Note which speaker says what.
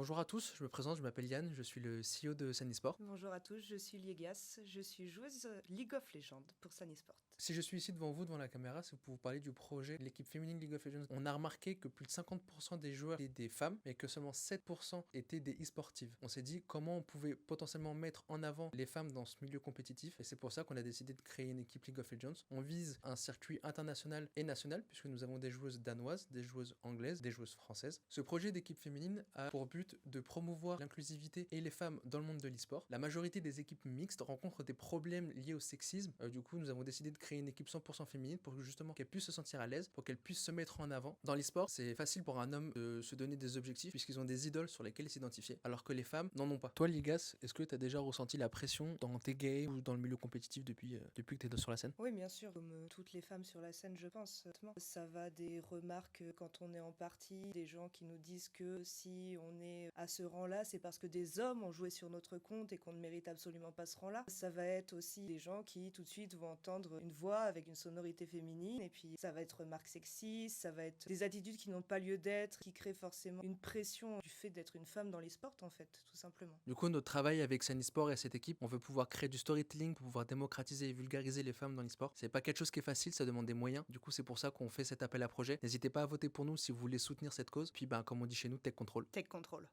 Speaker 1: Bonjour à tous, je me présente, je m'appelle Yann, je suis le CEO de Sanisport.
Speaker 2: Bonjour à tous, je suis Liegas, je suis joueuse League of Legends pour Sanisport.
Speaker 1: Si je suis ici devant vous, devant la caméra, c'est pour vous parler du projet de l'équipe féminine League of Legends. On a remarqué que plus de 50% des joueurs étaient des femmes, mais que seulement 7% étaient des e-sportives. On s'est dit comment on pouvait potentiellement mettre en avant les femmes dans ce milieu compétitif, et c'est pour ça qu'on a décidé de créer une équipe League of Legends. On vise un circuit international et national, puisque nous avons des joueuses danoises, des joueuses anglaises, des joueuses françaises. Ce projet d'équipe féminine a pour but de promouvoir l'inclusivité et les femmes dans le monde de l'e-sport. La majorité des équipes mixtes rencontrent des problèmes liés au sexisme. Du coup, nous avons décidé de créer une équipe 100% féminine pour que justement qu'elle puisse se sentir à l'aise, pour qu'elle puisse se mettre en avant. Dans l'e-sport, c'est facile pour un homme de se donner des objectifs puisqu'ils ont des idoles sur lesquelles s'identifier, alors que les femmes n'en ont pas. Toi, Ligas, est-ce que tu as déjà ressenti la pression dans tes games ou dans le milieu compétitif depuis que tu es sur la scène?
Speaker 2: Oui, bien sûr, comme toutes les femmes sur la scène, je pense. Ça va des remarques quand on est en partie, des gens qui nous disent que si on est à ce rang-là, c'est parce que des hommes ont joué sur notre compte et qu'on ne mérite absolument pas ce rang-là. Ça va être aussi des gens qui tout de suite vont entendre une voix avec une sonorité féminine, et puis ça va être remarques sexistes, ça va être des attitudes qui n'ont pas lieu d'être, qui créent forcément une pression du fait d'être une femme dans les sports, en fait, tout simplement.
Speaker 1: Du coup, notre travail avec Sanisport et cette équipe, on veut pouvoir créer du storytelling pour pouvoir démocratiser et vulgariser les femmes dans l'e-sport. C'est pas quelque chose qui est facile, ça demande des moyens. Du coup, c'est pour ça qu'on fait cet appel à projet. N'hésitez pas à voter pour nous si vous voulez soutenir cette cause. Puis, comme on dit chez nous, Tech Control.
Speaker 2: Tech Control.